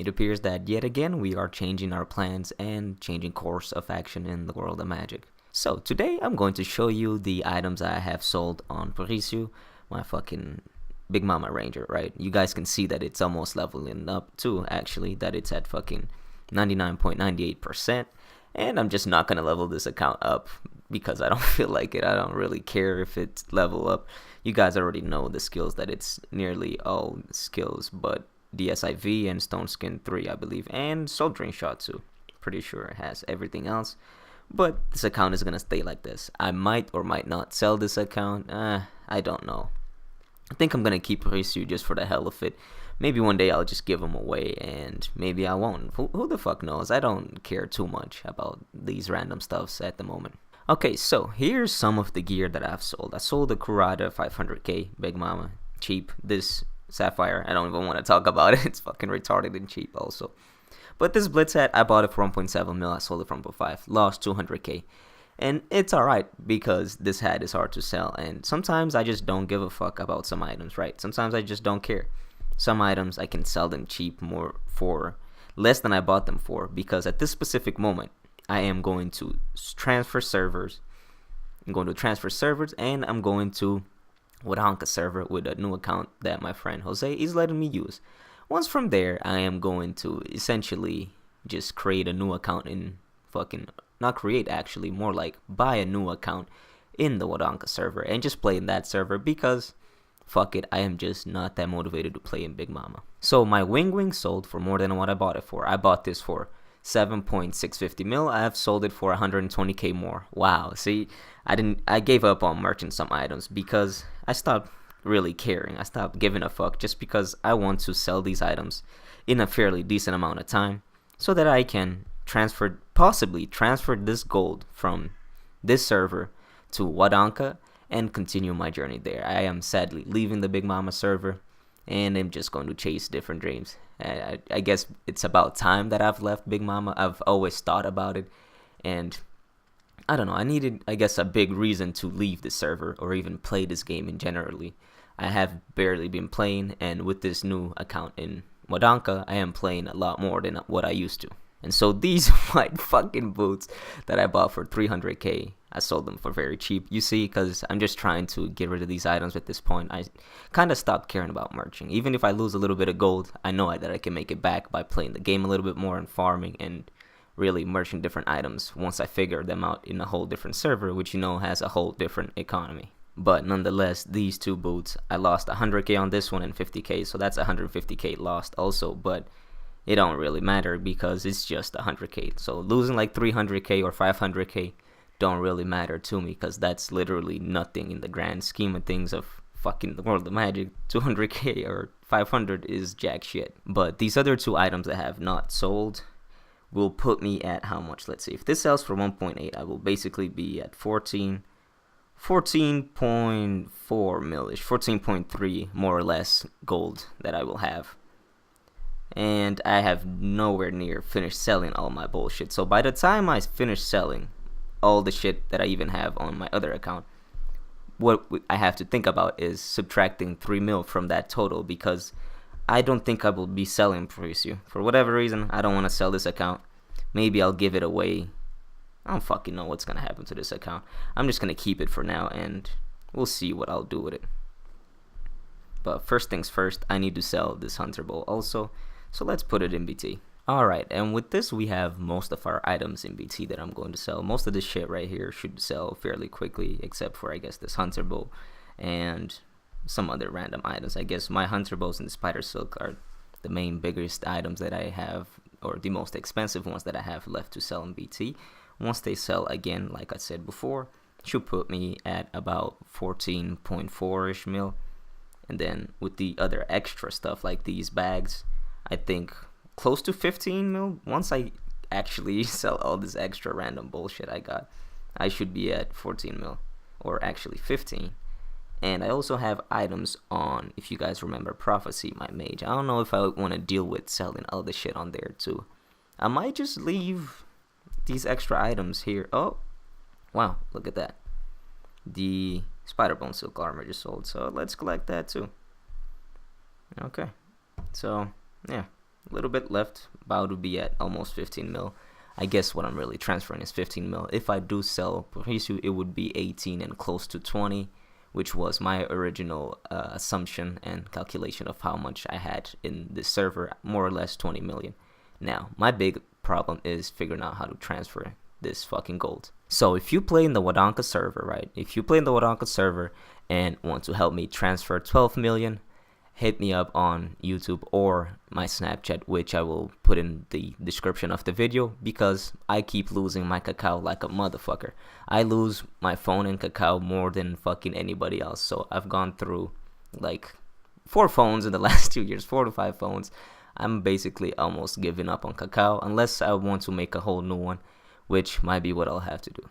It appears that yet again we are changing our plans and changing course of action in the world of magic. So today I'm going to show you the items I have sold on Parisu, my fucking Big Momma Ranger, right? You guys can see that it's almost leveling up too, actually, that it's at fucking 99.98%. And I'm just not gonna level this account up because I don't feel like it. I don't really care if it's level up. You guys already know the skills, that it's nearly all skills but DSIV and Stone Skin 3, I believe, and Soul Drain Shot too. Pretty sure it has everything else. But this account is gonna stay like this. I might or might not sell this account. I don't know. I think I'm gonna keep Risu just for the hell of it. Maybe one day I'll just give them away, and maybe I won't. Who the fuck knows? I don't care too much about these random stuffs at the moment. Okay, so here's some of the gear that I've sold. I sold the Kurata 500k Big Momma, cheap. This Sapphire, I don't even want to talk about it. It's fucking retarded and cheap also. But this Blitz hat, I bought it for 1.7 mil. I sold it for 1.5. Lost 200k. And it's alright because this hat is hard to sell. And sometimes I just don't give a fuck about some items, right? Sometimes I just don't care. Some items I can sell them cheap, more for less than I bought them for, because at this specific moment I am going to transfer servers. I'm going to transfer servers, and I'm going to Wadanka server with a new account that my friend Jose is letting me use. Once from there, I am going to essentially just create a new account in fucking, not create actually, more like buy a new account in the Wadanka server and just play in that server because fuck it, I am just not that motivated to play in Big Momma. So my Wing sold for more than what I bought it for. I bought this for 7.650 mil. I have sold it for 120k more. Wow. See, I gave up on merching some items because I stopped really caring. I stopped giving a fuck just because I want to sell these items in a fairly decent amount of time so that I can possibly transfer this gold from this server to Wadanka and continue my journey there. I am sadly leaving the Big Momma server, and I'm just going to chase different dreams. I guess it's about time that I've left Big Momma. I've always thought about it, and I don't know. I needed, I guess, a big reason to leave the server or even play this game in generally. I have barely been playing, and with this new account in Wadanka, I am playing a lot more than what I used to. And so these white fucking boots that I bought for 300k, I sold them for very cheap. You see, because I'm just trying to get rid of these items at this point. I kind of stopped caring about merching. Even if I lose a little bit of gold, I know that I can make it back by playing the game a little bit more and farming and really merching different items once I figure them out in a whole different server, which you know has a whole different economy. But nonetheless, these two boots, I lost 100k on this one and 50k, so that's 150k lost also. But it don't really matter because it's just 100k. So losing like 300k or 500k don't really matter to me because that's literally nothing in the grand scheme of things of fucking the world of magic. 200k or 500 is jack shit. But these other two items that have not sold will put me at how much? Let's see. If this sells for 1.8, I will basically be at 14.4 millish, 14.3 more or less gold that I will have. And I have nowhere near finished selling all my bullshit. So by the time I finish selling all the shit that I even have on my other account, what I have to think about is subtracting 3 mil from that total, because I don't think I will be selling Parisu. For whatever reason, I don't want to sell this account. Maybe I'll give it away. I don't fucking know what's going to happen to this account. I'm just going to keep it for now, and we'll see what I'll do with it. But first things first, I need to sell this Hunter Bow also. So let's put it in BT. Alright, and with this we have most of our items in BT that I'm going to sell. Most of this shit right here should sell fairly quickly, except for I guess this Hunter Bow and some other random items. I guess my Hunter Bows and the Spider Silk are the main biggest items that I have, or the most expensive ones that I have left to sell in BT. Once they sell again, like I said before, should put me at about 14.4ish mil. And then with the other extra stuff like these bags, I think close to 15 mil. Once I actually sell all this extra random bullshit I got, I should be at 14 mil, or actually 15. And I also have items on, if you guys remember, Prophecy, my mage. I don't know if I want to deal with selling all the shit on there too. I might just leave these extra items here. Oh, wow, look at that. The Spiderbone Silk Armor just sold, so let's collect that too. Okay, so yeah, a little bit left, about to be at almost 15 mil. I guess what I'm really transferring is 15 mil. If I do sell Parisiu, it would be 18 and close to 20, which was my original assumption and calculation of how much I had in this server, more or less 20 million. Now, my big problem is figuring out how to transfer this fucking gold. So if you play in the Wadanka server, right? If you play in the Wadanka server and want to help me transfer 12 million, hit me up on YouTube or my Snapchat, which I will put in the description of the video, because I keep losing my cacao like a motherfucker. I lose my phone and cacao more than fucking anybody else. So I've gone through like 4 phones in the last 2 years, 4 to 5 phones. I'm basically almost giving up on cacao unless I want to make a whole new one, which might be what I'll have to do.